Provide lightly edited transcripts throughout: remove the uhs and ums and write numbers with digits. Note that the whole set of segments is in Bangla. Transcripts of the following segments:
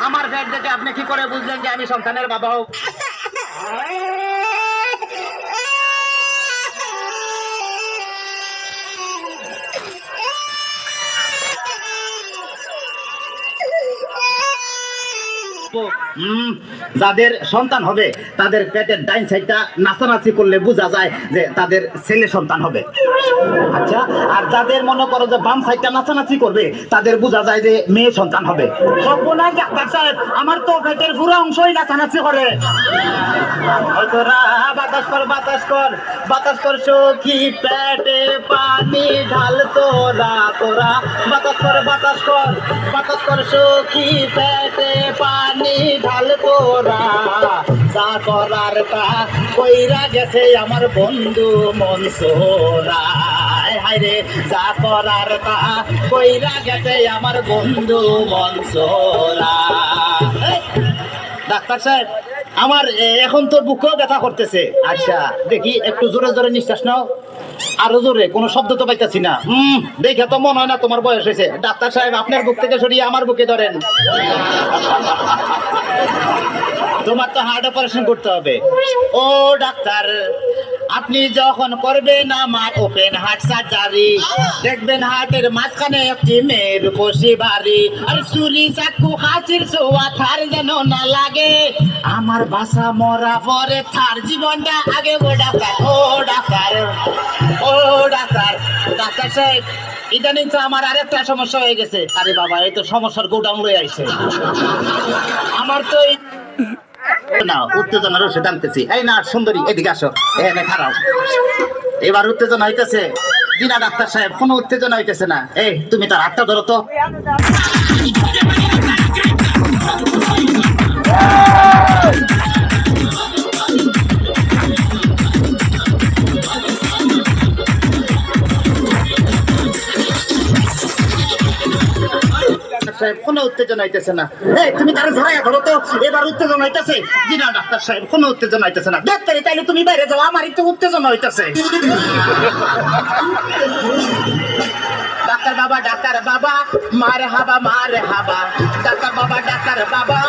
আমার পেট দেখে আপনি কি করে বুঝলেন যে আমি সন্তানের বাবা হোক? যাদের সন্তান হবে তাদের পেটের ডাইন সাইডটা নাচানাচি করলে বোঝা যায় যে তাদের ছেলে সন্তান হবে। আচ্ছা, আর যাদের মনে করো যে বাম সাইডটা নাচানাচি করবে তাদের বোঝা যায় যে মেয়ে সন্তান হবে। সর্বনাশ ডাক্তার সাহেব, আমার তো পেটের পুরো অংশই নাচানাচি করে। বাতাস কর বাতাস কর বাতাস কর সখী, পেটে পানি ঢাল তোরা তোরা। বাতাস কর বাতাস কর বাতাস কর সখী, পেটে পানি ঢাল তোরা। যা করার তা কইরা গেছে আমার বন্ধু মনসুরা। হায়রে যা করার তা কইরা গেছে আমার বন্ধু মনসুরা। ডাক্তার সাহেব, আমার এখন তো বুকেও ব্যথা করতেছে। আচ্ছা দেখি একটু জোরে জোরে নিঃশ্বাস নাও, আরো জোরে। কোনো শব্দ তো পাইতেছি না। দেখে তো মনে হয় না তোমার বয়স হয়েছে। ডাক্তার সাহেব, আপনার বুক থেকে সরিয়ে আমার বুকে ধরেন। তোমার তো হার্ট অপারেশন করতে হবে। ও ডাক্তার, আপনি যখন করবেন আমার ওপেন হার্ট সার্জারি, দেখবেন হার্টের মাঝখানে একটি মেয়ের বসি বাড়ি। আর চুরি চাকু হাসির ছোঁয়া থার যেন না লাগে, আমার বাসা মরা পরে থার জীবনটা আগে। ও ডাক্তার ও ডাক্তার ও ডাক্তার। ডাক্তার সাহেব, ইদানিং তো আমার আরেকটা সমস্যা হয়ে গেছে। আরে বাবা, এই তো সমস্যার গোডাউন লয়ে আইছে। আমার তো না উত্তেজনার ওষুধ আনতেছি। এই না সুন্দরী, এদিকে আসো, এখানে খারাপ। এবার উত্তেজনা হইতেছে। দিনা ডাক্তার সাহেব, কোনো উত্তেজনা হইতেছে না। এই তুমি তার হাতটা ধরো তো। কোনো উত্তেজনা হইতেছে না। এই তুমি তারা ধরাইয়া ধরো তো। এবার উত্তেজনা হইতেছে। জি না ডাক্তার সাহেব, কোনো উত্তেজনা হইতেছে না। ডাক্তার, তাইলে তুমি বাইরে যাও, আমার একটু উত্তেজনা হইতেছে। ডাক্তার বাবা ডাক্তার বাবা মার হাবা মার হাবা। ডাক্তার বাবা ডাক্তার বাবা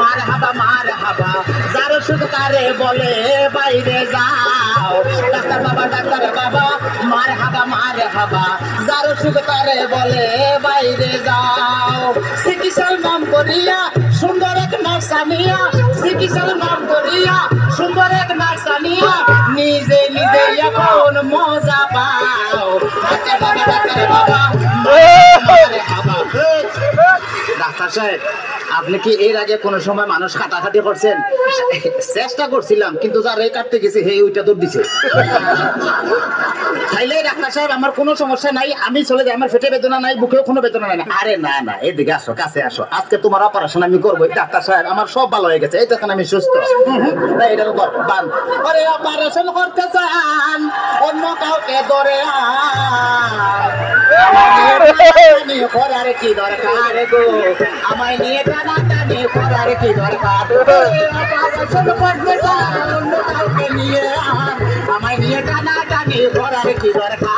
মার হাবা মার হাবা। যার শুধু তারে বলে বাইরে যাও। ডাক্তার বাবা ডাক্তার বাবা মার হাবা মার হাবা। যার শুধু তারে বলে বাইরে যাও। চিকিৎসার নাম করিয়া সুন্দর এক নার্সানিয়া, চিকিৎসার নাম করিয়া সুন্দর এক নার্সানিয়া, নিজে নিজে এখন মজা পাও। ডাক্তার বাবা ডাক্তার বাবা। ডাক্তার সাহেব, আপনি কি এর আগে কোন সময় মানুষ কাটাকাটি করছেন? চেষ্টা করছিলাম, কিন্তু যারা কাটতে গেছে হে ওইটা দৌড় দিছে। তাইলে ডাক্তার সাহেব, আমার কোনো সমস্যা নাই, আমি চলে যাই। আমার পেটে বেদনা নাই, বুকেও কোনো বেদনা নাই। আরে না না, এদিকে আসো, কাছে আসো। আজকে তোমার অপারেশন আমি করবো। ডাক্তার সাহেব, আমার সব ভালো হয়ে গেছে, এই তো এখন আমি সুস্থ। এটার উপর বান আরে অপারেশন করতে চান, অন্য কাউকে ধরে করার কি দরকার গো? আমায় নিয়ে টানাটানি করার কি দরকার? অপারেশন করতে চান, অন্য কাউকে নিয়ে আমায় নিয়ে টানাটানি করার কি দরকার?